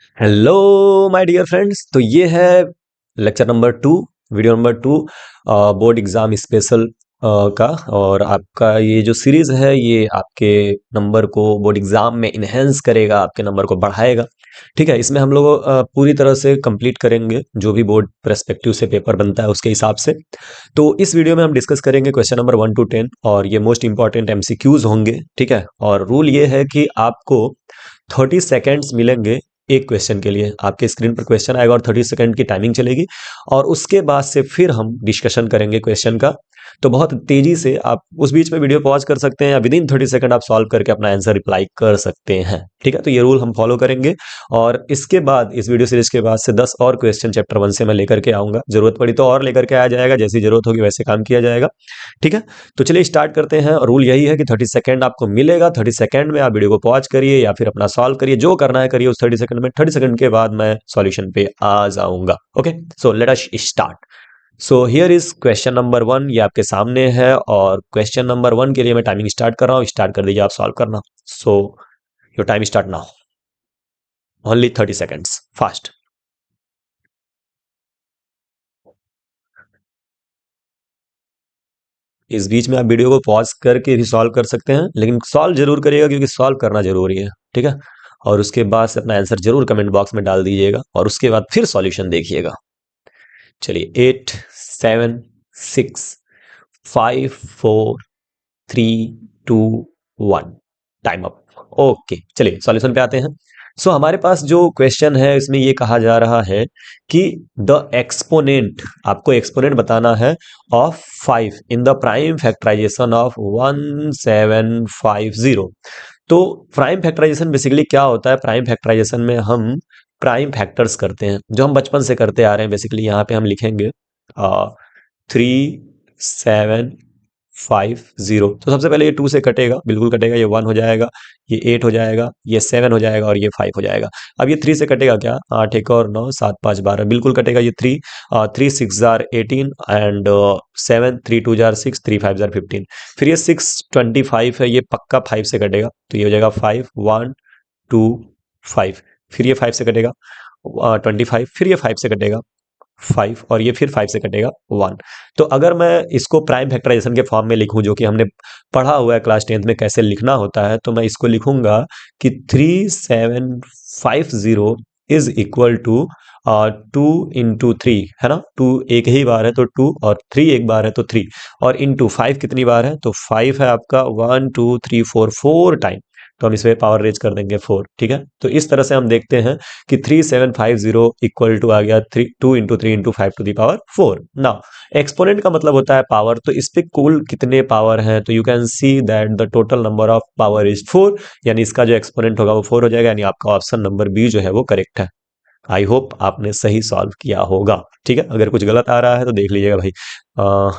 Hello my dear friends. तो ये है lecture number 2, video number 2, board exam special का। और आपका ये जो सीरीज है ये आपके नंबर को बोर्ड एग्जाम में इन्हेंस करेगा, आपके नंबर को बढ़ाएगा। ठीक है, इसमें हम लोग पूरी तरह से कंप्लीट करेंगे जो भी बोर्ड पर्सपेक्टिव से पेपर बनता है उसके हिसाब से। तो इस वीडियो में हम डिस्कस करेंगे क्वेश्चन नंबर 1 to 10 और ये मोस्ट इंपॉर्टेंट एमसीक्यूज होंगे। ठीक है, और रूल ये है कि आपको 30 सेकेंड्स मिलेंगे एक क्वेश्चन के लिए। आपके स्क्रीन पर क्वेश्चन आएगा और 30 सेकंड की टाइमिंग चलेगी और उसके बाद से फिर हम डिस्कशन करेंगे क्वेश्चन का। तो बहुत तेजी से आप उस बीच में वीडियो पॉज कर सकते हैं या विद इन 30 सेकंड आप सॉल्व करके अपना आंसर रिप्लाई कर सकते हैं। ठीक है, तो ये रूल हम फॉलो करेंगे। और इसके बाद इस वीडियो सीरीज के बाद से 10 और क्वेश्चन चैप्टर 1 से मैं लेकर के आऊंगा। जरूरत पड़ी तो और लेकर के आया जाएगा, जैसी जरूरत होगी वैसे काम किया जाएगा। ठीक है, तो चलिए स्टार्ट करते हैं। रूल यही है कि 30 सेकंड आपको मिलेगा। 30 सेकंड में आप वीडियो को पॉज करिए या फिर अपना सॉल्व करिए, जो करना है करिए उस 30 सेकंड में। 30 सेकंड के बाद मैं सॉल्यूशन पे आ जाऊंगा। Okay, so let us start. So here is question number 1, ये आपके सामने है और क्वेश्चन नंबर 1 के लिए मैं टाइमिंग स्टार्ट कर रहा हूँ। स्टार्ट कर दीजिए आप सॉल्व करना। सो your time start now, only 30 seconds, fast. इस बीच में आप वीडियो को पॉज करके भी सॉल्व कर सकते हैं, लेकिन सॉल्व जरूर करिएगा क्योंकि सॉल्व करना जरूरी है। ठीक है, और उसके बाद से अपना आंसर जरूर कमेंट बॉक्स में डाल दीजिएगा और उसके बाद फिर सॉल्यूशन देखिएगा। चलिए, 8, 7, 6, 5, 4, 3, 2, 1, टाइम अप। ओके, चलिए सॉल्यूशन पे आते हैं। सो हमारे पास जो क्वेश्चन है इसमें ये कहा जा रहा है कि द एक्सपोनेंट, आपको एक्सपोनेंट बताना है, of 5 in the prime factorization of 1750। तो प्राइम फैक्टराइजेशन बेसिकली क्या होता है? प्राइम फैक्टराइजेशन में हम प्राइम फैक्टर्स करते हैं जो हम बचपन से करते आ रहे हैं। बेसिकली यहाँ पे हम लिखेंगे 3750। तो सबसे पहले ये 2 से कटेगा, बिल्कुल कटेगा, ये 1 हो जाएगा, ये 8 हो जाएगा, ये 7 हो जाएगा और ये 5 हो जाएगा। अब ये 3 से कटेगा क्या? 8 एक और 9, 7 5 12, बिल्कुल कटेगा ये 3। 3 6 जार 18 एंड 7 3 2 जार 6, 3 5 जार 15। फिर ये 625 है, ये पक्का 5 से कटेगा, तो ये हो जाएगा 5 1 2 5। फिर ये 5 से कटेगा 25, फिर ये 5 से कटेगा 5 और ये फिर 5 से कटेगा 1। तो अगर मैं इसको प्राइम फैक्टराइजेशन के फॉर्म में लिखूं जो कि हमने पढ़ा हुआ है क्लास 10th में कैसे लिखना होता है, तो मैं इसको लिखूंगा कि 3750 इज इक्वल टू 2 into 3, है ना। 2 एक ही बार है तो 2 और 3 एक बार है तो 3 और इंटू 5 कितनी बार है? तो 5 है आपका 1 2 3 4 4 टाइम। तो हम इसमें पावर रेज कर देंगे 4। ठीक है, तो इस तरह से हम देखते हैं कि 3750 इक्वल टू आ गया 2 into 3 into 5 to the power 4। Now exponent का मतलब होता है पावर, तो इस पे कुल कितने पावर हैं? तो you can see that the total number of power is 4, यानी इसका जो एक्सपोनेंट होगा वो 4 हो जाएगा, यानी आपका ऑप्शन नंबर बी जो है वो करेक्ट है। आई होप आपने सही सॉल्व किया होगा। ठीक है, अगर कुछ गलत आ रहा है तो देख लीजिएगा भाई।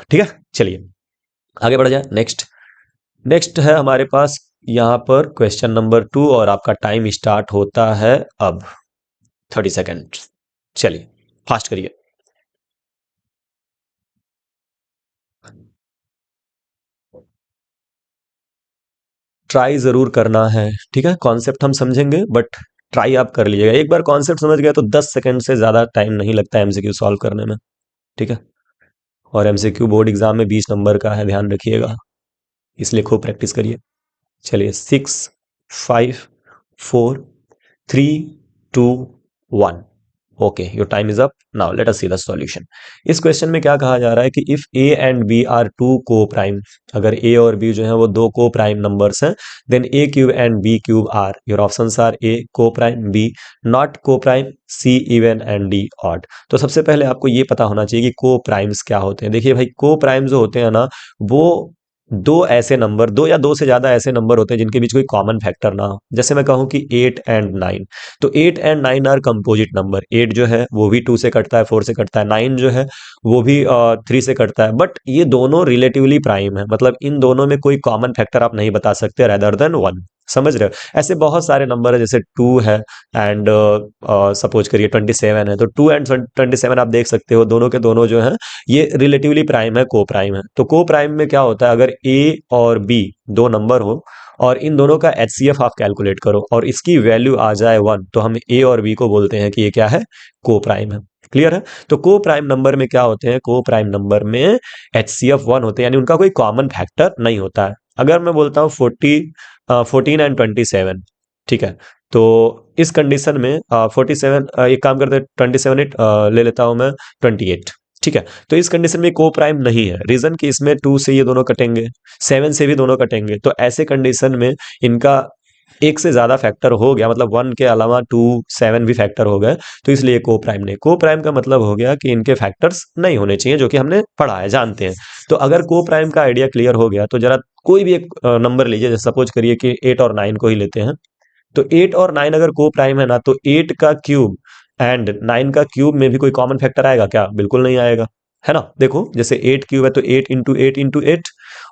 ठीक है, चलिए आगे बढ़ जाए। नेक्स्ट नेक्स्ट है हमारे पास यहाँ पर क्वेश्चन नंबर 2 और आपका टाइम स्टार्ट होता है अब। 30 सेकेंड, चलिए फास्ट करिए। ट्राई जरूर करना है। ठीक है, कॉन्सेप्ट हम समझेंगे बट ट्राई आप कर लीजिएगा। एक बार कॉन्सेप्ट समझ गए तो 10 सेकंड से ज्यादा टाइम नहीं लगता है एमसीक्यू सॉल्व करने में। ठीक है, और एमसीक्यू बोर्ड एग्जाम में 20 नंबर का है, ध्यान रखिएगा, इसलिए खूब प्रैक्टिस करिए। चलिए, 6 5 4 3 2 1। Okay, your time is up. Now let us see the solution. इस क्वेश्चन में क्या कहा जा रहा है कि if a and B are two coprime, अगर ए और बी जो है वो दो को प्राइम नंबर्स हैं, then a cube and b cube are, your options are a coprime, b not coprime, c even and d odd. तो सबसे पहले आपको ये पता होना चाहिए कि को प्राइम्स क्या होते हैं। देखिए भाई, को प्राइम जो होते हैं ना, वो दो ऐसे नंबर, दो या दो से ज्यादा ऐसे नंबर होते हैं जिनके बीच कोई कॉमन फैक्टर ना हो। जैसे मैं कहूं कि 8 एंड 9, तो 8 एंड 9 आर कंपोजिट नंबर। 8 जो है वो भी 2 से कटता है, 4 से कटता है, 9 जो है वो भी 3 से कटता है, बट ये दोनों रिलेटिवली प्राइम है, मतलब इन दोनों में कोई कॉमन फैक्टर आप नहीं बता सकते रेदर देन 1। समझ रहे हो? ऐसे बहुत सारे नंबर है, जैसे 2 है एंड सपोज करिए 27 है, तो 2 एंड 27 आप देख सकते हो, दोनों के दोनों जो है ये रिलेटिवली प्राइम है, को प्राइम है। तो को प्राइम में क्या होता है, अगर ए और बी दो नंबर हो और इन दोनों का HCF आप कैलकुलेट करो और इसकी वैल्यू आ जाए 1, तो हम ए और बी को बोलते हैं कि ये क्या है, को प्राइम है। क्लियर है? तो को प्राइम नंबर में क्या होते हैं, को प्राइम नंबर में HCF 1 होते हैं, यानी उनका कोई कॉमन फैक्टर नहीं होता है। अगर मैं बोलता हूँ 14 एंड 27, ठीक है, तो इस कंडीशन में 47, एक काम करते हैं 27 ले लेता हूं मैं 28, ठीक है। तो इस कंडीशन में को प्राइम नहीं है, रीजन कि इसमें 2 से ये दोनों कटेंगे, 7 से भी दोनों कटेंगे, तो ऐसे कंडीशन में इनका एक से ज्यादा फैक्टर हो गया, मतलब 1 के अलावा 2 7 भी फैक्टर हो गए, तो इसलिए को प्राइम नहीं। को प्राइम का मतलब हो गया कि इनके फैक्टर्स नहीं होने चाहिए, जो कि हमने पढ़ा है, जानते हैं। तो अगर को प्राइम का आइडिया क्लियर हो गया तो जरा कोई भी एक नंबर लीजिए, जैसे सपोज करिए कि 8 और 9 को ही लेते हैं। तो 8 और 9 अगर को प्राइम है ना, तो 8 का क्यूब एंड 9 का क्यूब में भी कोई कॉमन फैक्टर आएगा क्या? बिल्कुल नहीं आएगा, है ना। देखो जैसे 8 क्यूब है तो 8 इंटू 8 इंटू 8,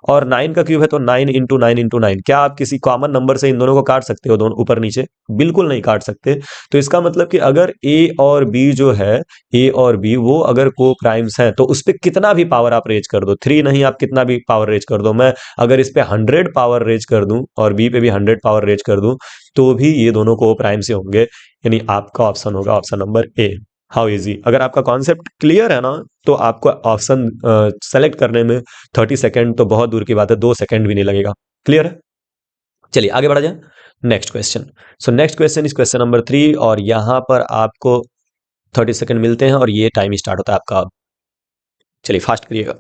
और 9 का क्यूब है तो 9 इंटू 9 इंटू 9। क्या आप किसी कॉमन नंबर से इन दोनों को काट सकते हो, दोनों ऊपर नीचे? बिल्कुल नहीं काट सकते। तो इसका मतलब कि अगर ए और बी जो है, ए और बी वो अगर को प्राइम्स हैं, तो उस पर कितना भी पावर आप रेज कर दो, 3 नहीं, आप कितना भी पावर रेज कर दो, मैं अगर इस पे 100 पावर रेज कर दूं और बी पे भी 100 पावर रेज कर दूं, तो भी ये दोनों को प्राइम से होंगे। यानी आपका ऑप्शन होगा option number A. How easy! अगर आपका कॉन्सेप्ट क्लियर है ना, तो आपको ऑप्शन सेलेक्ट करने में 30 सेकेंड तो बहुत दूर की बात है, 2 सेकेंड भी नहीं लगेगा। क्लियर है? चलिए आगे बढ़ा जाए। Next question. So next question is question number 3, और यहां पर आपको 30 सेकेंड मिलते हैं और ये टाइम स्टार्ट होता है आपका अब। चलिए फास्ट करिएगा।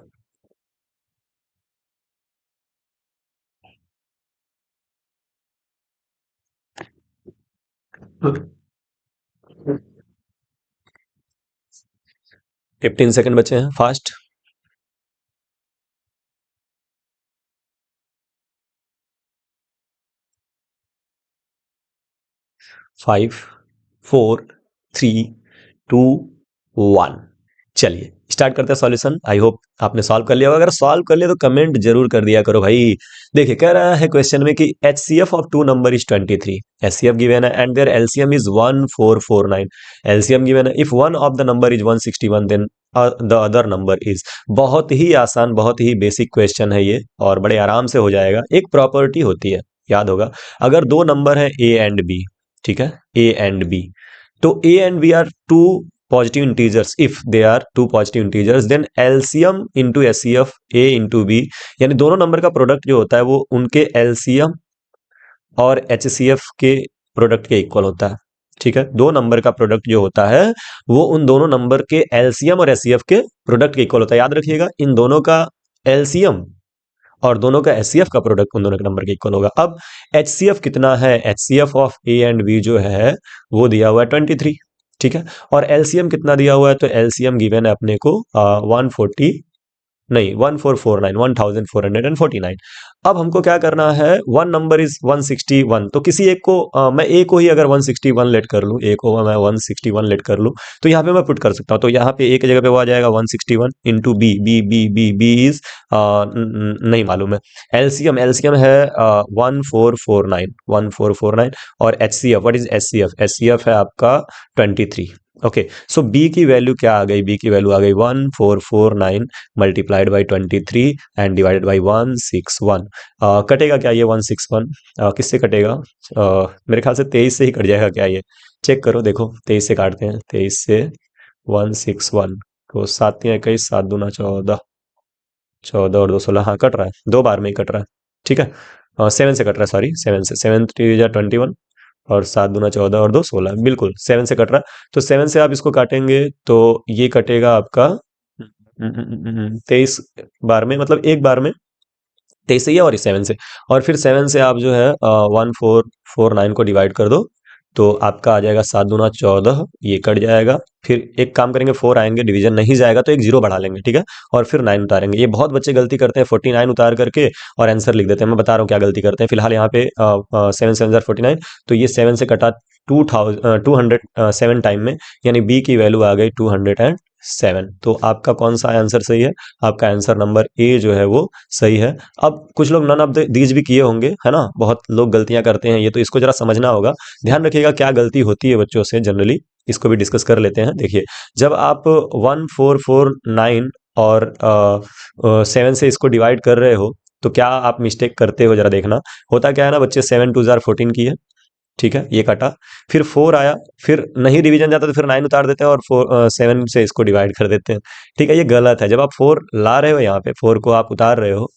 15 सेकेंड बचे हैं, फास्ट। 5 4 3 2 1। चलिए स्टार्ट करते हैं सॉल्यूशन। आई होप आपने सॉल्व कर लिया होगा। अगर सॉल्व कर लिया तो कमेंट जरूर कर दिया करो भाई। देखिए कह रहा है क्वेश्चन में कि HCF of two number is 23। HCF given है and their LCM is 1449। LCM given है, if one of the number is 161 then the other number is. बहुत ही आसान, बहुत ही बेसिक क्वेश्चन है ये, और बड़े आराम से हो जाएगा। एक प्रॉपर्टी होती है, याद होगा, अगर दो नंबर है A एंड B, ठीक है, A एंड B, तो A and B are two positive integers. If they are two positive integers, then LCM into HCF A into B, यानी दोनों नंबर का प्रोडक्ट जो होता है वो उनके LCM और HCF के प्रोडक्ट के इक्वल होता है। ठीक है, दो नंबर का प्रोडक्ट जो होता है वो उन दोनों नंबर के LCM और HCF के प्रोडक्ट के इक्वल होता है। याद रखिएगा, इन दोनों का LCM और दोनों का HCF का प्रोडक्ट उन दोनों के नंबर के इक्वल होगा। अब HCF कितना है? HCF of A and B जो है वो दिया हुआ है 23, ठीक है, और LCM कितना दिया हुआ है? तो LCM गिवन है अपने को 140 नहीं 1449, 1449। अब हमको क्या करना है? वन नंबर इज 161, तो किसी एक को मैं ए को ही अगर 161 लेट कर लूँ, ए को मैं 161 लेट कर लूँ, तो यहाँ पे मैं पुट कर सकता हूँ। तो यहाँ पे ए की जगह पे वो आ जाएगा 161 into B, B B B B is नहीं मालूम है। एलसीएम एलसीएम है 1449 और HCF, what is HCF? HCF है आपका 23। ओके, सो बी की वैल्यू क्या आ गई? बी की वैल्यू आ गई 1449 multiplied by 23 and divided by 161। कटेगा क्या ये 161? किससे कटेगा? मेरे ख्याल से 23 से ही कट जाएगा क्या ये? चेक करो, देखो 23 से काटते हैं, 23 से 161, तो 7×3 = 21, 7×2 = 14, 14 और 2 16, हाँ कट रहा है, दो बार में ही कट रहा है, ठीक है। 7 से कट रहा है, सॉरी 7 से, 7×3 = 21 और 7×2 = 14 और 2 16, बिल्कुल 7 से कट रहा है। तो 7 से आप इसको काटेंगे तो ये कटेगा आपका 23 बार में, मतलब एक बार में 23 से ही है, और 7 से, और फिर 7 से आप जो है 1449 को डिवाइड कर दो, तो आपका आ जाएगा 7×2 = 14, ये कट जाएगा। फिर एक काम करेंगे, 4 आएंगे, डिवीजन नहीं जाएगा तो एक जीरो बढ़ा लेंगे, ठीक है, और फिर 9 उतारेंगे। ये बहुत बच्चे गलती करते हैं, 49 उतार करके और आंसर लिख देते हैं। मैं बता रहा हूँ क्या गलती करते हैं। फिलहाल यहाँ पे 7×7 = 49, तो ये 7 से कटा 207 टाइम में, यानी बी की वैल्यू आ गई 207। तो आपका कौन सा आंसर सही है? आपका आंसर नंबर ए जो है वो सही है। अब कुछ लोग नन ऑफ दीज भी किए होंगे, है ना, बहुत लोग गलतियां करते हैं, ये तो इसको जरा समझना होगा। ध्यान रखिएगा क्या गलती होती है बच्चों से जनरली, इसको भी डिस्कस कर लेते हैं। देखिए, जब आप 1449 और 7 से इसको डिवाइड कर रहे हो, तो क्या आप मिस्टेक करते हो जरा देखना। होता क्या है ना बच्चे, 7 2 जार 14 की है, ठीक है, ये कटा, फिर 4 आया, फिर नहीं रिवीजन जाता तो फिर 9 उतार देते हैं और 7 से इसको डिवाइड कर देते हैं। ठीक है, ये गलत है। जब आप 4 ला रहे हो, यहाँ पे 4 को आप उतार रहे हो,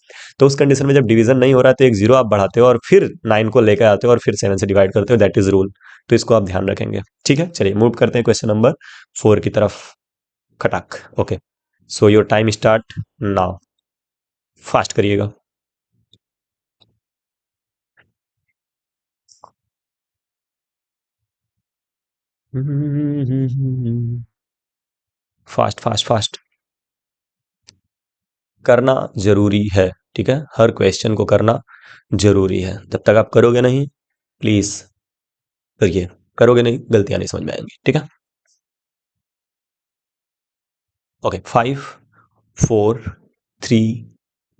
तो उस कंडीशन में जब डिवीजन नहीं हो रहा है तो एक जीरो आप बढ़ाते हो और फिर 9 को लेकर आते हो और फिर 7 से डिवाइड करते हो। That is rule. तो इसको आप ध्यान रखेंगे। ठीक है, चलिए मूव करते हैं क्वेश्चन नंबर 4 की तरफ। खटाक। Okay, so your time start now. Fast करिएगा। फास्ट फास्ट फास्ट करना जरूरी है। ठीक है, हर क्वेश्चन को करना जरूरी है। जब तक आप करोगे नहीं, प्लीज करिए। करोगे नहीं, गलतियां नहीं समझ में आएंगी। ठीक है, ओके, 5 4 3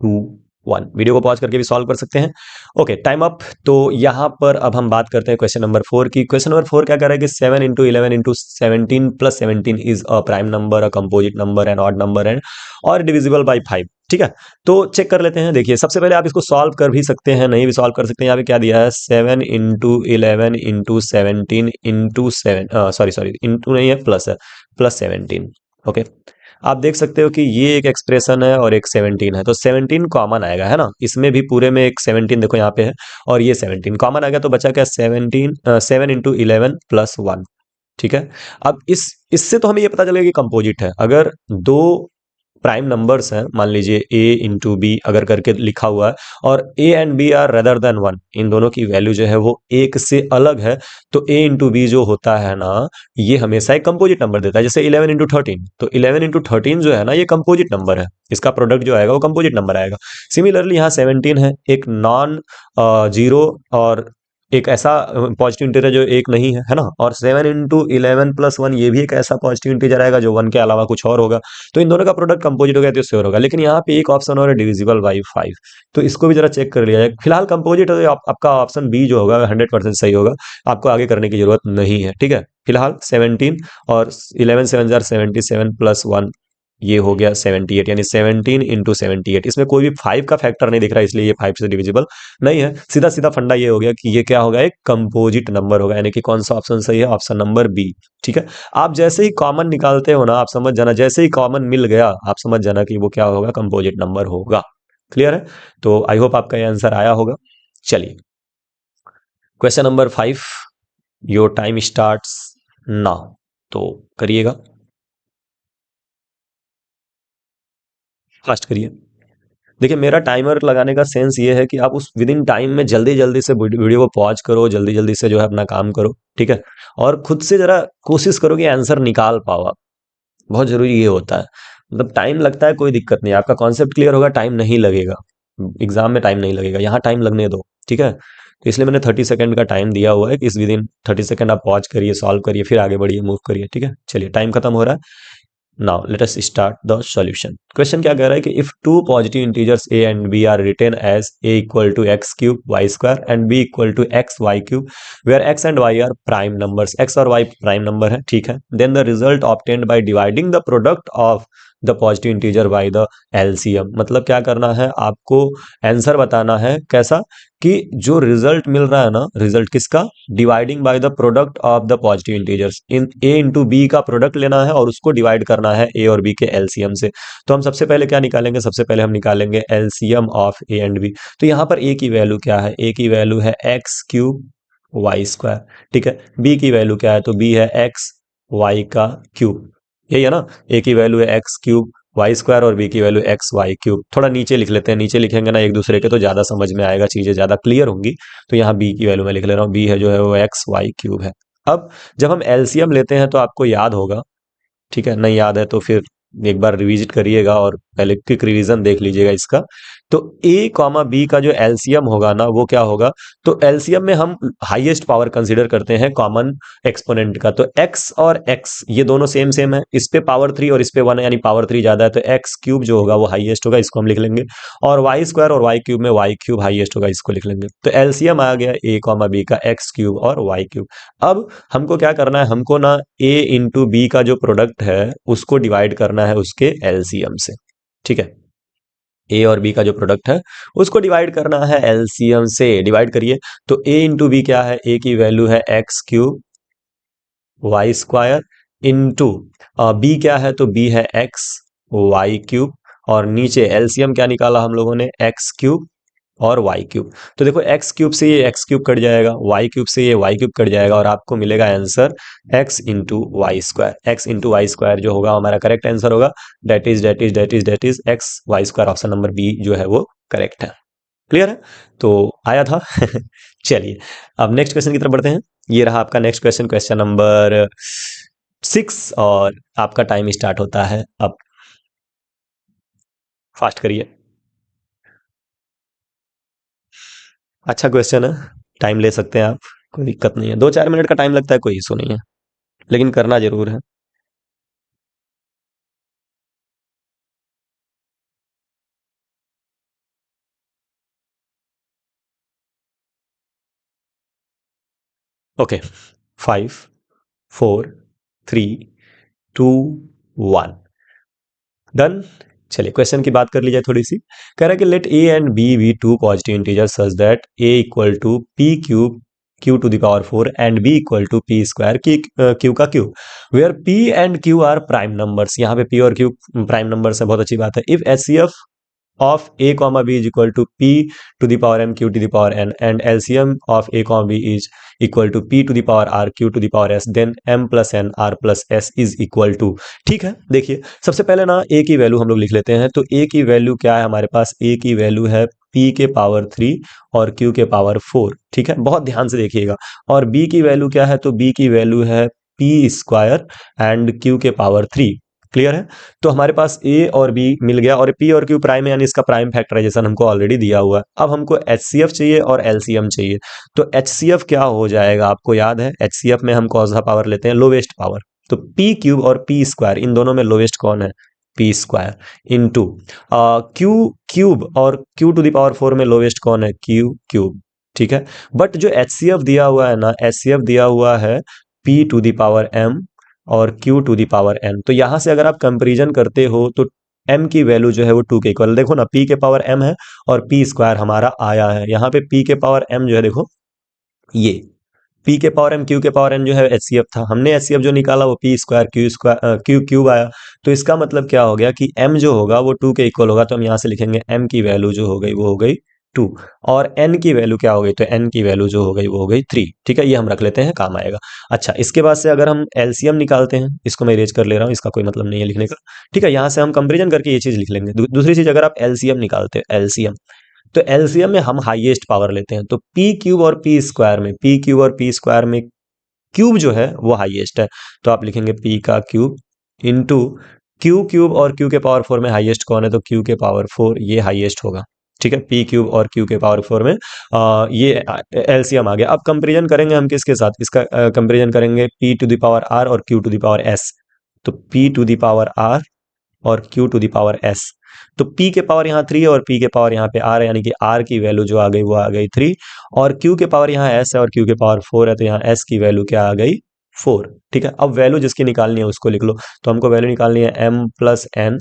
2 1। वीडियो को पॉज करके भी सॉल्व कर सकते हैं। Okay, time up. तो यहाँ पर अब हम बात करते हैं क्वेश्चन नंबर 4 की। क्वेश्चन नंबर 4 क्या कह रहा है कि 7 × 11 × 17 + 17 is a prime number, a composite number, an odd number, and और डिविजिबल बाई 5। ठीक है, तो चेक कर लेते हैं। देखिए, सबसे पहले आप इसको सॉल्व कर भी सकते हैं, नहीं भी सॉल्व कर सकते हैं। यहाँ पे क्या दिया है, 7 × 11 × 17 सॉरी सॉरी, इंटू नहीं है, प्लस है, +17। ओके, आप देख सकते हो कि ये एक एक्सप्रेशन है और एक 17 है, तो 17 कॉमन आएगा, है ना। इसमें भी पूरे में एक 17 देखो यहाँ पे है, और ये 17 कॉमन आ गया, तो बचा क्या, 7 × 11 + 1। ठीक है, अब इससे तो हमें ये पता चलेगा कि कंपोजिट है। अगर दो प्राइम नंबर्स हैं, मान लीजिए ए इंटू बी अगर करके लिखा हुआ है, और A and B are rather than 1, इन दोनों की वैल्यू जो है वो एक से अलग है, तो ए इंटू बी जो होता है ना, ये हमेशा एक कंपोजिट नंबर देता है। जैसे 11 × 13, तो 11 × 13 जो है ना, ये कंपोजिट नंबर है। इसका प्रोडक्ट जो आएगा वो कंपोजिट नंबर आएगा। सिमिलरली यहाँ 17 है, एक नॉन जीरो और एक ऐसा पॉजिटिव इंटीजर जो एक नहीं है, है ना। और 7 × 11 + 1, ये भी एक ऐसा पॉजिटिव इंटीजर आएगा जो 1 के अलावा कुछ और होगा। तो इन दोनों का प्रोडक्ट कंपोजिट हो गया तो श्योर होगा। लेकिन यहाँ पे एक ऑप्शन और है, डिविजिबल बाई 5, तो इसको भी जरा चेक कर लिया जाए। फिलहाल कंपोजिट है तो आपका ऑप्शन बी जो होगा 100% सही होगा। आपको आगे करने की जरूरत नहीं है। ठीक है, फिलहाल 17 और 11 7 = 77 + 1, ये हो गया 78, यानी 17 × 78। इसमें कोई भी 5 का फैक्टर नहीं दिख रहा, इसलिए ये 5 से डिविजिबल नहीं है। सीधा सीधा फंडा ये हो गया कि ये क्या होगा, एक कंपोजिट नंबर होगा। यानी कि कौन सा ऑप्शन सही है, ऑप्शन नंबर बी। ठीक है, आप जैसे ही कॉमन निकालते हो ना, आप समझ जाना, जैसे ही कॉमन मिल गया आप समझ जाना कि वो क्या होगा, कंपोजिट नंबर होगा। क्लियर है, तो आई होप आपका ये आंसर आया होगा। चलिए, question number 5, your time starts now. तो करिएगा, फास्ट करिए। देखिए, मेरा टाइमर लगाने का सेंस ये है कि आप उस विद इन टाइम में जल्दी जल्दी से वीडियो को पॉज करो, जल्दी जल्दी से जो है अपना काम करो। ठीक है, और खुद से जरा कोशिश करो कि आंसर निकाल पाओ आप। बहुत जरूरी ये होता है। मतलब टाइम लगता है, कोई दिक्कत नहीं, आपका कॉन्सेप्ट क्लियर होगा, टाइम नहीं लगेगा। एग्जाम में टाइम नहीं लगेगा, यहाँ टाइम लगने दो। ठीक है, तो इसलिए मैंने 30 सेकंड का टाइम दिया हुआ है कि इस विद इन 30 सेकंड आप पॉज करिए, सॉल्व करिए, फिर आगे बढ़िए, मूव करिए। ठीक है, चलिए, टाइम खत्म हो रहा है। Now let us start the solution. Question क्या कह रहा है कि if two positive integers a and b are written as a equal to x cube y square and b equal to x y cube, where x and y are prime numbers, x और y prime number है, ठीक है, then the result obtained by dividing the product of the positive integer by the LCM, मतलब क्या करना है आपको, answer बताना है कैसा, कि जो रिजल्ट मिल रहा है ना, रिजल्ट किसका, dividing by the product of the positive integers, इन ए इंटू बी का प्रोडक्ट लेना है और उसको डिवाइड करना है ए और बी के एलसीएम से। तो हम सबसे पहले क्या निकालेंगे, सबसे पहले हम निकालेंगे LCM of A and B. तो यहाँ पर ए की वैल्यू क्या है, ए की वैल्यू है एक्स क्यूब वाई स्क्वायर। ठीक है, बी की वैल्यू क्या है, तो बी है एक्स वाई का क्यूब, यही है ना। ए की वैल्यू है एक्स क्यूब वाई स्क्वायर और बी की वैल्यू एक्स वाई क्यूब। थोड़ा नीचे लिख लेते हैं, नीचे लिखेंगे ना एक दूसरे के तो ज़्यादा समझ में आएगा, चीज़ें ज़्यादा क्लियर होंगी। तो यहाँ बी की वैल्यू मैं लिख ले रहा हूँ, बी है जो है वो एक्स वाई क्यूब है। अब जब हम एलसीएम लेते हैं तो आपको याद होगा, ठीक है, नहीं याद है तो फिर एक बार रिविजिट करिएगा और पहले क्विक रिवीजन देख लीजिएगा इसका। तो ए कॉमा बी का जो एलसीएम होगा ना, वो क्या होगा, तो एलसीएम में हम हाईएस्ट पावर कंसीडर करते हैं कॉमन एक्सपोनेंट का। तो एक्स और एक्स ये दोनों सेम सेम है, इस पे पावर 3 और इस पे 1 है, यानी पावर 3 ज्यादा है, तो एक्स क्यूब जो होगा वो हाईएस्ट होगा, इसको हम लिख लेंगे। और वाई स्क्वायर और वाई क्यूब में वाई क्यूब हाईएस्ट होगा, इसको लिख लेंगे। तो एलसीएम आ गया ए कॉमा बी का एक्स क्यूब और वाई क्यूब। अब हमको क्या करना है, हमको ना ए इंटू बी का जो प्रोडक्ट है उसको डिवाइड करना है उसके एलसीएम से। ठीक है, ए और बी का जो प्रोडक्ट है उसको डिवाइड करना है एलसीएम से। डिवाइड करिए तो ए इंटू बी क्या है, ए की वैल्यू है X cube Y square into B क्या है, तो बी है एक्स वाई क्यूब, और नीचे एलसीएम क्या निकाला हम लोगों ने, एक्स क्यूब और वाई क्यूब। तो देखो एक्स क्यूब से ये एक्स क्यूब कट जाएगा, वाई क्यूब से ये वाई क्यूब कट जाएगा, और आपको मिलेगा answer X into Y square. X into Y square जो होगा हमारा करेक्ट आंसर होगा, that is X Y square. Option number B जो है वो करेक्ट है। क्लियर है, तो आया था। चलिए अब नेक्स्ट क्वेश्चन की तरफ बढ़ते हैं। ये रहा आपका नेक्स्ट क्वेश्चन, क्वेश्चन नंबर 6, और आपका टाइम स्टार्ट होता है अब। फास्ट करिए। अच्छा क्वेश्चन है, टाइम ले सकते हैं आप, कोई दिक्कत नहीं है। 2-4 मिनट का टाइम लगता है, कोई इशू नहीं है, लेकिन करना जरूर है। Okay, 5, 4, 3, 2, 1, done. चलिए क्वेश्चन की बात कर लीजिए थोड़ी सी। कह रहा है कि let A and B be two positive integer such that A equal to P cube Q to the power 4 and B equal to P square की क्यू का Q, where P and Q are prime numbers. यहाँ पे P और Q prime numbers है, बहुत अच्छी बात है। If H C F of a comma b is equal to p to the power m q to the power n and LCM of a comma b is equal to p to the power r q to the power s, then m plus n r plus s is equal to। ठीक है, देखिए सबसे पहले ना a की value हम लोग लिख लेते हैं। तो a की वैल्यू क्या है हमारे पास, a की वैल्यू है p के पावर 3 और q के पावर 4। ठीक है, बहुत ध्यान से देखिएगा। और b की वैल्यू क्या है, तो b की वैल्यू है p स्क्वायर एंड q के पावर 3। क्लियर है, तो हमारे पास ए और बी मिल गया, और पी और क्यू प्राइम है, यानी इसका प्राइम फैक्टराइजेशन हमको ऑलरेडी दिया हुआ है। अब हमको एचसीएफ चाहिए और एलसीएम चाहिए। तो एचसीएफ क्या हो जाएगा, आपको याद है एचसीएफ में हम कौन सा पावर लेते हैं, लोवेस्ट पावर। तो पी क्यूब और पी स्क्वायर, इन दोनों में लोवेस्ट कौन है, P square into Q cube, और क्यू टू द पावर 4 में लोवेस्ट कौन है, क्यू क्यूब। ठीक है, बट जो एचसीएफ दिया हुआ है ना, एचसीएफ दिया हुआ है P to the power M और q to the power n। तो यहां से अगर आप कंपेरिजन करते हो तो m की वैल्यू जो है वो 2 के इक्वल। देखो ना, p के पावर m है और p स्क्वायर हमारा आया है। यहाँ पे p के पावर m जो है, देखो ये p के पावर m q के पावर n जो है एचसीएफ था, हमने एचसीएफ जो निकाला वो p स्क्वायर q क्यूब आया। तो इसका मतलब क्या हो गया कि m जो होगा वो 2 के इक्वल होगा। तो हम यहाँ से लिखेंगे m की वैल्यू जो हो गई वो हो गई 2, और n की वैल्यू क्या हो गई, तो n की वैल्यू जो हो गई वो हो गई 3। ठीक है, ये हम रख लेते हैं, काम आएगा। अच्छा, इसके बाद से अगर हम एलसीएम निकालते हैं, इसको मैं इरेज कर ले रहा हूँ, इसका कोई मतलब नहीं है लिखने का। ठीक है, यहाँ से हम कंपेरिजन करके ये चीज लिख लेंगे। दूसरी चीज, अगर आप एलसीएम निकालते हैं, एलसीएम, तो एलसीएम में हम हाईएस्ट पावर लेते हैं। तो पी क्यूब और पी स्क्वायर में, पी क्यूब और पी स्क्वायर में क्यूब जो है वो हाईएस्ट है। तो आप लिखेंगे पी का क्यूब इंटू क्यू क्यूब, और क्यू के पावर 4 में हाईएस्ट कौन है, तो क्यू के पावर 4 ये हाईएस्ट होगा। ठीक है, पी क्यूब और क्यू के पावर 4 में ये एलसीएम आ गया। अब कंपेरिजन करेंगे हम किसके साथ, इसका कंपेरिजन करेंगे p to the power r और q to the power s. तो p to the power r और q to the power s. तो p के पावर यहाँ 3 है और p के पावर यहाँ पे r है, यानी कि r की वैल्यू जो आ गई वो आ गई 3, और q के पावर यहाँ s है और q के पावर 4 है, तो यहाँ s की वैल्यू क्या आ गई, 4। ठीक है, अब वैल्यू जिसकी निकालनी है उसको लिख लो। तो हमको वैल्यू निकालनी है m plus N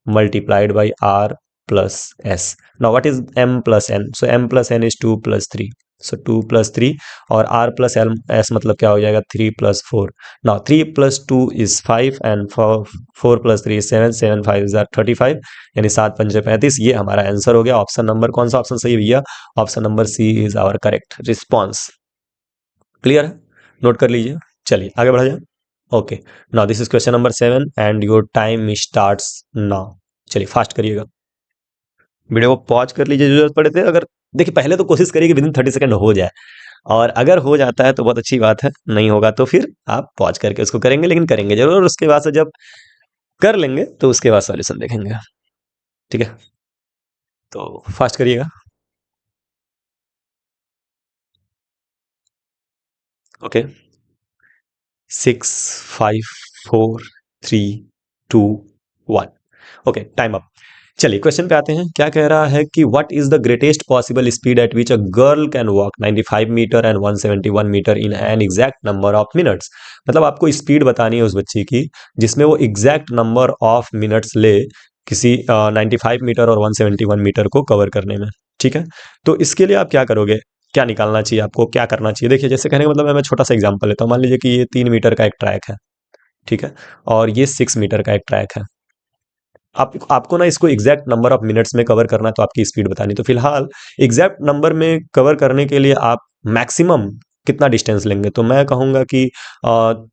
multiplied by R plus S. Now what is m plus N, so m plus N is 2 plus 3, so 2 plus 3, और r प्लस एल एस मतलब क्या हो जाएगा, 3 plus 4। Now 3 plus 2 is 5 and 4 plus 3 is 7, 7 5 is 35, यानी 7 पंजे 35। ये हमारा answer हो गया। ऑप्शन नंबर, कौन सा ऑप्शन सही है भैया, option number C is our correct response. Clear है, नोट कर लीजिए। चलिए आगे बढ़ा जाए। Okay, now this is question number 7 and your time starts now. चलिए फास्ट करिएगा, वीडियो को पॉज कर लीजिए जरूरत पड़े थे। अगर देखिए, पहले तो कोशिश करिए कि विदिन 30 सेकंड हो जाए, और अगर हो जाता है तो बहुत अच्छी बात है, नहीं होगा तो फिर आप पॉज करके उसको करेंगे, लेकिन करेंगे जरूर। उसके बाद से जब कर लेंगे तो उसके बाद सॉल्यूशन देखेंगे। ठीक है, तो फास्ट करिएगा। ओके, 6, 5, 4, 3, 2, 1। Okay, time up. चलिए क्वेश्चन पे आते हैं। क्या कह रहा है कि what is the greatest possible speed at which a girl can walk 95 metre and 171 metre in an exact number of minutes. मतलब आपको स्पीड बतानी है उस बच्ची की जिसमें वो एग्जैक्ट नंबर ऑफ मिनट्स ले किसी 95 मीटर और 171 मीटर को कवर करने में। ठीक है, तो इसके लिए आप क्या करोगे, क्या निकालना चाहिए आपको, क्या करना चाहिए? देखिए, जैसे कहने का मतलब है, मैं छोटा सा एग्जांपल लेता हूँ। मान लीजिए कि ये 3 मीटर का एक ट्रैक है, ठीक है, और ये 6 मीटर का एक ट्रैक है। आपको ना इसको एग्जैक्ट नंबर ऑफ मिनट्स में कवर करना है, तो आपकी स्पीड बतानी। तो फिलहाल एग्जैक्ट नंबर में कवर करने के लिए आप मैक्सिमम कितना डिस्टेंस लेंगे, तो मैं कहूंगा कि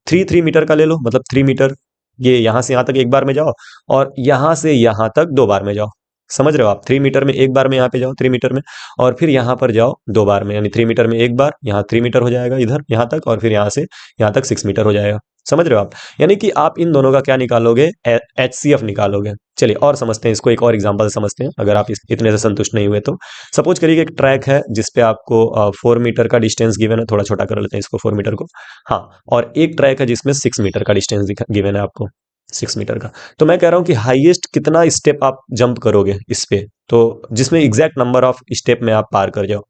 3 मीटर का ले लो, मतलब 3 मीटर। ये यहाँ से यहाँ तक एक बार में जाओ, और यहाँ से यहाँ तक 2 बार में जाओ। समझ रहे हो आप? 3 मीटर में एक बार में यहाँ पे जाओ, 3 मीटर में, और फिर यहाँ पर जाओ 2 बार में, यानी 3 मीटर में एक बार, यहाँ 3 मीटर हो जाएगा इधर यहाँ तक, और फिर यहाँ से यहाँ तक 6 मीटर हो जाएगा। समझ रहे हो आप? यानी कि आप इन दोनों का क्या निकालोगे, HCF निकालोगे। चलिए और समझते हैं इसको, एक और एग्जांपल समझते हैं, अगर आप इतने से संतुष्ट नहीं हुए तो। सपोज करिए कि एक ट्रैक है जिसपे आपको 4 मीटर का डिस्टेंस गिवन है, थोड़ा छोटा कर लेते हैं इसको 4 मीटर को। हाँ, और एक ट्रैक है जिसमें 6 मीटर का डिस्टेंस गिवन है आपको, 6 मीटर का। तो मैं कह रहा हूँ कि हाईएस्ट कितना स्टेप आप जंप करोगे इस पे, तो जिसमें एग्जैक्ट नंबर ऑफ स्टेप में आप पार कर जाओ।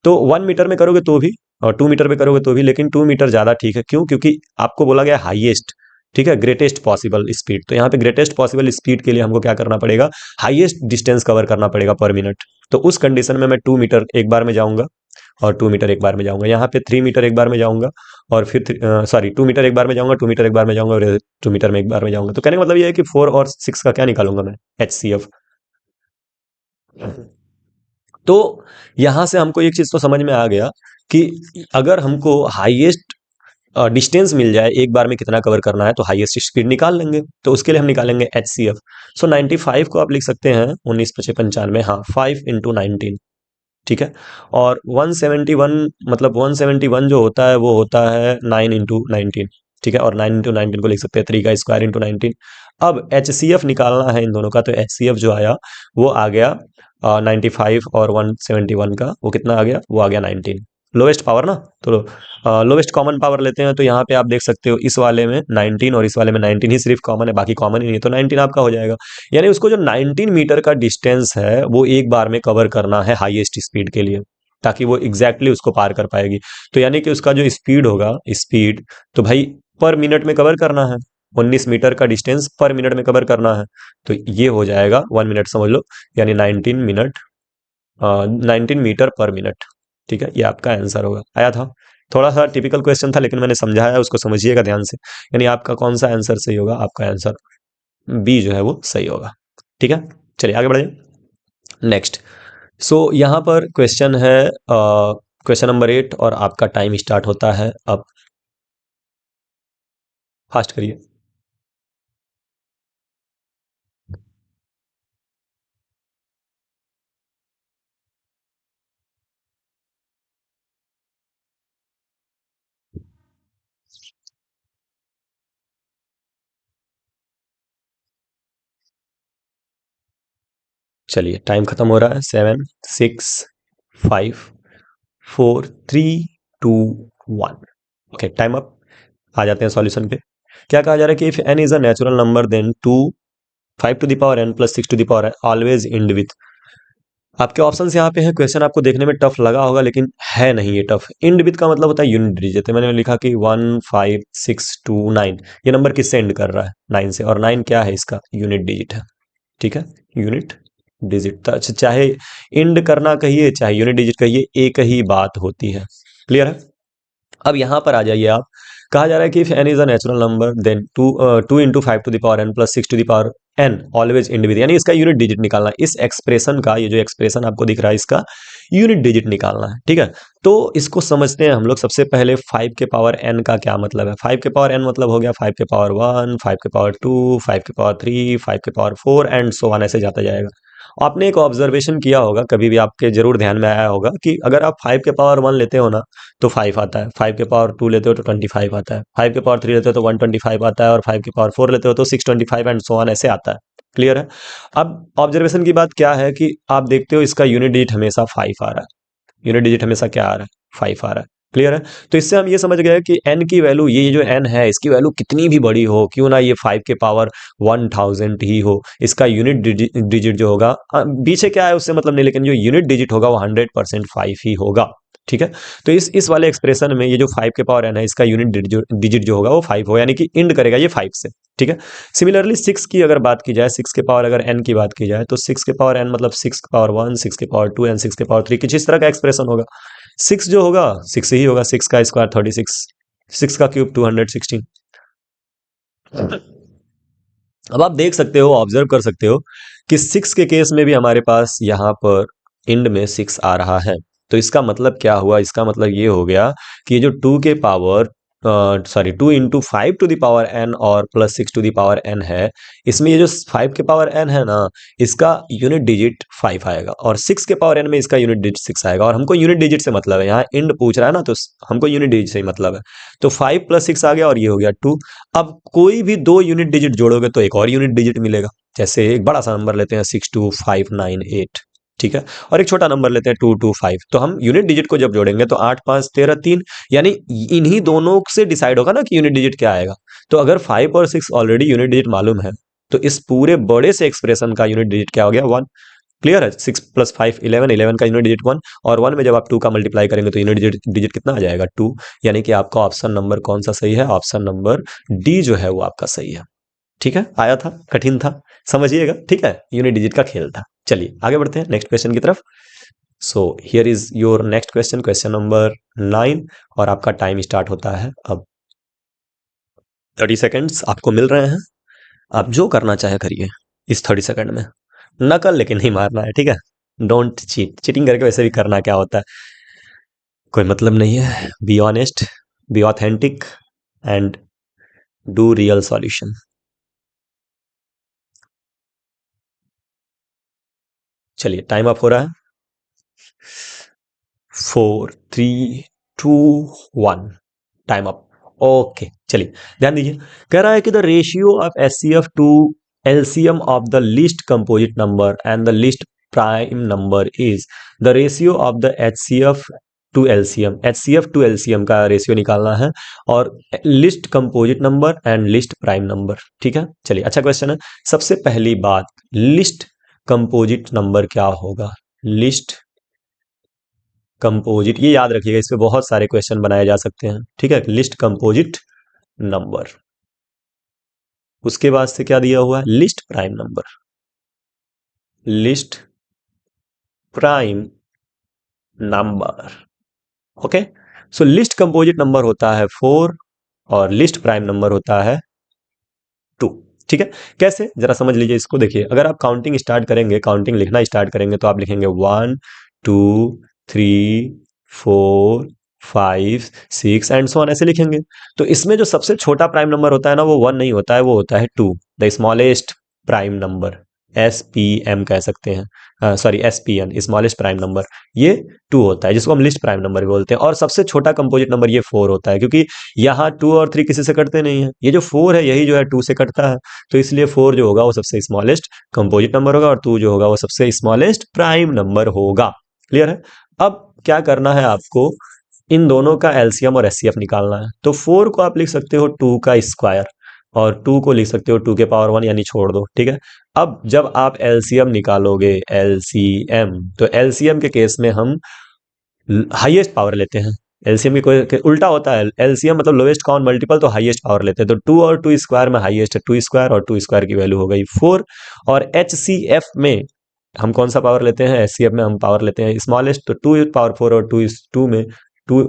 तो 1 मीटर में करोगे तो भी, और 2 मीटर पे करोगे तो भी, लेकिन 2 मीटर ज्यादा ठीक है। क्यों? क्योंकि आपको बोला गया हाईएस्ट, ठीक है, ग्रेटेस्ट पॉसिबल स्पीड। तो यहाँ पे ग्रेटेस्ट पॉसिबल स्पीड के लिए हमको क्या करना पड़ेगा, हाईएस्ट डिस्टेंस कवर करना पड़ेगा पर मिनट। तो उस कंडीशन में मैं 2 मीटर एक बार में जाऊंगा, और 2 मीटर एक बार में जाऊंगा। यहाँ पे 3 मीटर एक बार में जाऊंगा, और फिर सॉरी 2 मीटर एक बार में जाऊंगा, 2 मीटर एक बार में जाऊंगा, और 2 मीटर में एक बार में जाऊंगा। तो कहने का मतलब ये है कि 4 और 6 का क्या निकालूंगा मैं, HCF। तो यहां से हमको एक चीज तो समझ में आ गया कि अगर हमको हाईएस्ट डिस्टेंस मिल जाए, एक बार में कितना कवर करना है, तो हाईएस्ट स्पीड निकाल लेंगे। तो उसके लिए हम निकालेंगे HCF। सो 95 को आप लिख सकते हैं 19/95, हाँ, 5 × 19, ठीक है। और 171, मतलब 171 जो होता है वो होता है 9 × 19, ठीक है, और 9 × 19 को लिख सकते हैं 3 का स्क्वायर × 19। अब HCF निकालना है इन दोनों का, तो HCF जो आया वो आ गया 95 और 171 का, वो कितना आ गया, वो आ गया 19। लोएस्ट पावर ना, तो लोएस्ट कॉमन पावर लेते हैं, तो यहाँ पे आप देख सकते हो इस वाले में 19 और इस वाले में 19 ही सिर्फ कॉमन है, बाकी कॉमन ही नहीं है, तो 19 आपका हो जाएगा। यानी उसको जो 19 मीटर का डिस्टेंस है वो एक बार में कवर करना है हाईएस्ट स्पीड के लिए, ताकि वो एग्जैक्टली उसको पार कर पाएगी। तो यानी कि उसका जो स्पीड होगा, स्पीड, तो भाई पर मिनट में कवर करना है, 19 मीटर का डिस्टेंस पर मिनट में कवर करना है, तो ये हो जाएगा 1 मिनट समझ लो, यानी 19 मिनट, 19 मीटर पर मिनट। ठीक है, ये आपका आंसर होगा। आया था, थोड़ा सा टिपिकल क्वेश्चन था, लेकिन मैंने समझाया, उसको समझिएगा ध्यान से। यानी आपका कौन सा आंसर सही होगा, आपका आंसर बी जो है वो सही होगा। ठीक है, चलिए आगे बढ़े। नेक्स्ट, सो यहाँ पर क्वेश्चन है, क्वेश्चन नंबर 8, और आपका टाइम स्टार्ट होता है अब। फास्ट करिए। चलिए, टाइम खत्म हो रहा है। 7, 6, 5, 4, 3, 2, 1। Okay, time up. आ जाते हैं सॉल्यूशन पे। क्या कहा जा रहा है कि if n is a natural number, then 5 to the power n + 6 to the power n always end with. आपके ऑप्शंस यहाँ पे हैं। क्वेश्चन आपको देखने में टफ लगा होगा, लेकिन है नहीं ये टफ। इंड विथ का मतलब होता है यूनिट डिजिट। जैसे मैंने लिखा कि 1, 5, 6, 2, 9, ये नंबर किससे एंड कर रहा है, 9 से, और 9 क्या है, इसका यूनिट डिजिट है। ठीक है, यूनिट डिजिट। तो अच्छा, चाहे इंड करना कहिए चाहे यूनिट डिजिट कहिए, एक ही बात होती है। क्लियर है? अब यहां पर आ जाइए आप। कहा जा रहा है कि if n is a natural number, then 2 × 5 to the power n + 6 to the power n always end with, यानी इसका यूनिट डिजिट निकालना है। इस एक्सप्रेशन का, ये जो एक्सप्रेशन आपको दिख रहा है, इसका यूनिट डिजिट निकालना है। ठीक है, तो इसको समझते हैं हम लोग। सबसे पहले 5 के पावर n का क्या मतलब है। 5 के पावर n मतलब हो गया 5 के पावर 1, 5 के पावर 2, 5 के पावर 3, 5 के पावर 4 एंड सो ऑन, ऐसे जाता जाएगा। आपने एक ऑब्जर्वेशन किया होगा, कभी भी आपके जरूर ध्यान में आया होगा कि अगर आप 5 के पावर 1 लेते हो ना, तो 5 आता है। 5 के पावर 2 लेते हो तो 25 आता है। 5 के पावर 3 लेते हो तो 125 आता है, और 5 के पावर 4 लेते हो तो 625 एंड सो ऑन, ऐसे आता है। क्लियर है? अब ऑब्जर्वेशन की बात क्या है कि आप देखते हो इसका यूनिट डिजिट हमेशा 5 आ रहा है। यूनिट डिजिट हमेशा क्या आ रहा है, 5 आ रहा है। क्लियर है? तो इससे हम ये समझ गए कि n की वैल्यू, ये जो n है, इसकी वैल्यू कितनी भी बड़ी हो, क्यों ना ये 5 के पावर 1000 ही हो, इसका यूनिट डिजिट जो होगा, पीछे क्या है उससे मतलब नहीं, लेकिन जो यूनिट डिजिट होगा वो 100% 5 ही होगा। ठीक है। तो इस वाले एक्सप्रेशन में ये जो 5 के पावर n है, इसका यूनिट डिजिट जो होगा वो 5 होगा, यानी कि इंड करेगा ये 5 से। ठीक है। सिमिलरली 6 की अगर बात की जाए, 6 के पावर अगर n की बात की जाए, तो 6 के पावर n मतलब 6 के पावर 1, 6 के पावर 2 एंड 6 के पावर 3, कुछ इस तरह का एक्सप्रेशन होगा। 6 जो होगा 6 ही होगा, 6 का स्क्वायर 36, 6 का क्यूब 216। अब आप देख सकते हो, ऑब्जर्व कर सकते हो कि 6 के केस में भी हमारे पास यहाँ पर इंड में 6 आ रहा है। तो इसका मतलब क्या हुआ? इसका मतलब ये हो गया कि ये जो 2 के power sorry 2 into 5 to the power n और plus 6 to the power n है, इसमें ये जो 5 के पावर n है ना, इसका यूनिट डिजिट 5 आएगा, और 6 के पावर n में इसका यूनिट डिजिट 6 आएगा। और हमको यूनिट डिजिट से मतलब है, यहाँ इंड पूछ रहा है ना, तो हमको यूनिट डिजिट से ही मतलब है। तो 5 प्लस 6 आ गया और ये हो गया 2। अब कोई भी दो यूनिट डिजिट जोड़ोगे तो एक और यूनिट डिजिट मिलेगा। जैसे एक बड़ा सा नंबर लेते हैं 62598, ठीक है, और एक छोटा नंबर लेते हैं 225। तो हम यूनिट डिजिट को जब जोड़ेंगे तो 8 5 13 3, यानी इन्हीं दोनों से डिसाइड होगा ना कि यूनिट डिजिट क्या आएगा। तो अगर 5 और 6 ऑलरेडी यूनिट डिजिट मालूम है, तो इस पूरे बड़े से एक्सप्रेशन का यूनिट डिजिट क्या हो गया? 1। क्लियर है? 6 प्लस 5 11, 11 का यूनिट डिजिट 1, और 1 में जब आप 2 का मल्टीप्लाई करेंगे तो यूनिट डिजिट कितना आ जाएगा? 2। यानी कि आपका ऑप्शन नंबर कौन सा सही है? ऑप्शन नंबर डी जो है वो आपका सही है। ठीक है, आया था, कठिन था, समझिएगा। ठीक है, यूनिट डिजिट का खेल था। चलिए आगे बढ़ते हैं नेक्स्ट क्वेश्चन की तरफ। So here is your next question, question number 9, और आपका टाइम स्टार्ट होता है अब। 30 सेकेंड्स आपको मिल रहे हैं, आप जो करना चाहे करिए इस 30 सेकेंड में। नकल लेकिन नहीं मारना है, ठीक है। डोंट चीट, चीटिंग करके वैसे भी करना क्या होता है, कोई मतलब नहीं है। Be honest, be authentic, and do real solution. चलिए टाइम अप हो रहा है। 4 3 2 1, टाइम अप। ओके, चलिए ध्यान दीजिए। कह रहा है कि the ratio of HCF to LCM of the least composite number and the least prime number is the ratio of the HCF to LCM. HCF to LCM का रेशियो निकालना है, और least composite number and least prime number. ठीक है, चलिए अच्छा question है। सबसे पहली बात, लिस्ट कंपोजिट नंबर क्या होगा? लिस्ट कंपोजिट, ये याद रखिएगा, इस पे बहुत सारे क्वेश्चन बनाए जा सकते हैं। ठीक है, लिस्ट कंपोजिट नंबर। उसके बाद से क्या दिया हुआ है? List prime number. List prime number. Okay, so list composite number होता है 4, और लिस्ट प्राइम नंबर होता है 2। ठीक है, कैसे जरा समझ लीजिए इसको। देखिए, अगर आप काउंटिंग स्टार्ट करेंगे, काउंटिंग लिखना स्टार्ट करेंगे, तो आप लिखेंगे 1 2 3 4 5 6 एंड सो ऑन, ऐसे लिखेंगे। तो इसमें जो सबसे छोटा प्राइम नंबर होता है ना, वो 1 नहीं होता है, वो होता है 2, the smallest prime number. S P M कह सकते हैं, sorry S P N, smallest prime number. ये 2 होता है, जिसको हम लिस्ट प्राइम नंबर भी बोलते हैं। और सबसे छोटा कंपोजिट नंबर ये 4 होता है, क्योंकि यहाँ 2 और 3 किसी से कटते नहीं है। ये जो 4 है, यही जो है 2 से कटता है। तो इसलिए 4 जो होगा वो सबसे स्मॉलेस्ट कंपोजिट नंबर होगा, और 2 जो होगा वो सबसे स्मॉलेस्ट प्राइम नंबर होगा। क्लियर है? अब क्या करना है आपको? इन दोनों का एलसीएम और एचसीएफ निकालना है। तो 4 को आप लिख सकते हो 2 का स्क्वायर, और 2 को लिख सकते हो 2 के पावर 1, यानी छोड़ दो। ठीक है, अब जब आप एलसीएम निकालोगे, एलसीएम, तो एलसीएम के केस में हम हाईएस्ट पावर लेते हैं। एलसीएम की कोई उल्टा होता है, एलसीएम मतलब लोएस्ट कॉमन मल्टीपल, तो हाईएस्ट पावर लेते हैं। तो 2 और 2 स्क्वायर में हाईएस्ट है 2 स्क्वायर, और 2 स्क्वायर की वैल्यू हो गई 4। और एचसीएफ में हम कौन सा पावर लेते हैं? एचसीएफ में हम पावर लेते हैं स्मॉलेस्ट, तो 2 पावर 4, और 2 में 2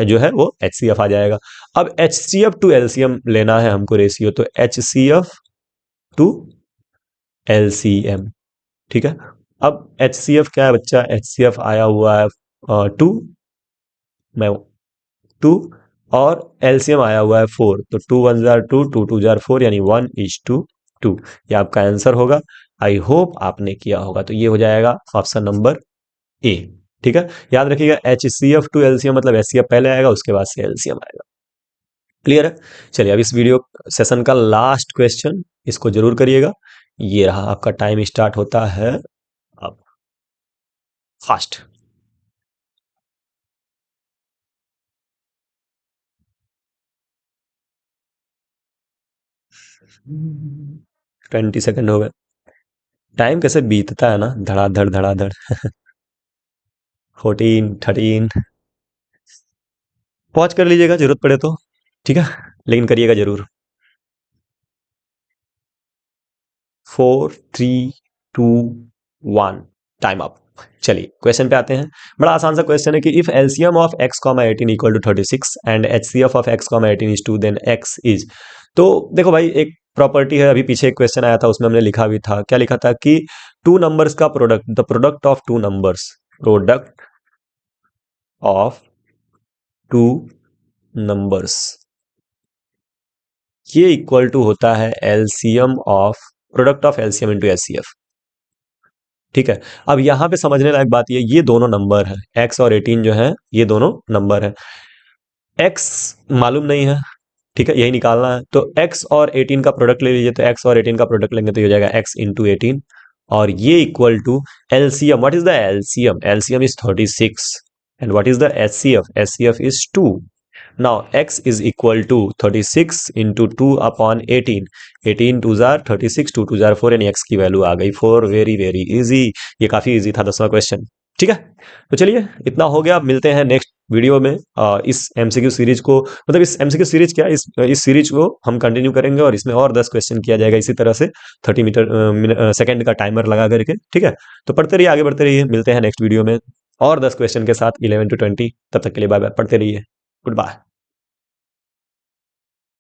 जो है वो एचसीएफ आ जाएगा। अब एचसीएफ टू एलसीएम लेना है हमको रेशियो, तो एचसीएफ टू एलसीएम। ठीक है, अब एचसीएफ क्या है बच्चा? एचसीएफ आया हुआ है 2, मैं 2, और एलसीएम आया हुआ है 4। तो 2 1 जार 2, 2 2 जार 4, यानी 1:2। ये आपका आंसर होगा। आई होप आपने किया होगा। तो ये हो जाएगा ऑप्शन नंबर ए। ठीक है, याद रखिएगा, H C F to LCM मतलब एच सी एफ पहले आएगा, उसके बाद से एलसीएम आएगा। क्लियर है? चलिए अब इस वीडियो सेशन का लास्ट क्वेश्चन, इसको जरूर करिएगा। ये रहा, आपका टाइम स्टार्ट होता है अब। फास्ट। 20 सेकेंड हो गए। टाइम कैसे बीतता है ना, धड़ाधड़ धड़ाधड़। 14 13 पॉज कर लीजिएगा जरूरत पड़े तो, ठीक है, लेकिन करिएगा जरूर। 4 3 2 1 टाइम अप। चलिए क्वेश्चन पे आते हैं। बड़ा आसान सा क्वेश्चन है कि if LCM of x comma 18 equal to 36 and HCF of x comma 18 is 2 then x is. तो देखो भाई, एक प्रॉपर्टी है, अभी पीछे एक क्वेश्चन आया था उसमें हमने लिखा भी था, क्या लिखा था कि टू नंबर्स का product, the product of two numbers, product of two numbers, ये इक्वल टू होता है LCM of, product of LCM into HCF. ठीक है। अब यहां पे समझने लायक बात ये दोनों नंबर है, एक्स और 18 जो है ये दोनों नंबर है। एक्स मालूम नहीं है, ठीक है, यही निकालना है। तो एक्स और 18 का प्रोडक्ट ले लीजिए, तो एक्स और 18 का प्रोडक्ट लेंगे तो ये हो जाएगा एक्स इंटू 18, और ये equal to LCM. What is the LCM? LCM is 36, and what is the HCF? HCF is 2। Now x is equal to 36 into 2 upon 18, 18 2 jar 36, 2 2 jar 4, यानी x की वैल्यू आ गई 4। वेरी वेरी इजी, ये काफी easy था 10वां question. ठीक है, तो चलिए इतना हो गया, मिलते हैं नेक्स्ट वीडियो में। इस एमसीक्यू सीरीज को, मतलब इस एमसीक्यू सीरीज क्या, इस सीरीज को हम कंटिन्यू करेंगे और इसमें और 10 क्वेश्चन किया जाएगा इसी तरह से, 30 मीटर सेकंड का टाइमर लगा करके। ठीक है, तो पढ़ते रहिए, आगे बढ़ते रहिए, मिलते हैं नेक्स्ट वीडियो में और 10 क्वेश्चन के साथ 11 to 20। तब तक के लिए बाय बाय, पढ़ते रहिए, गुड बाय।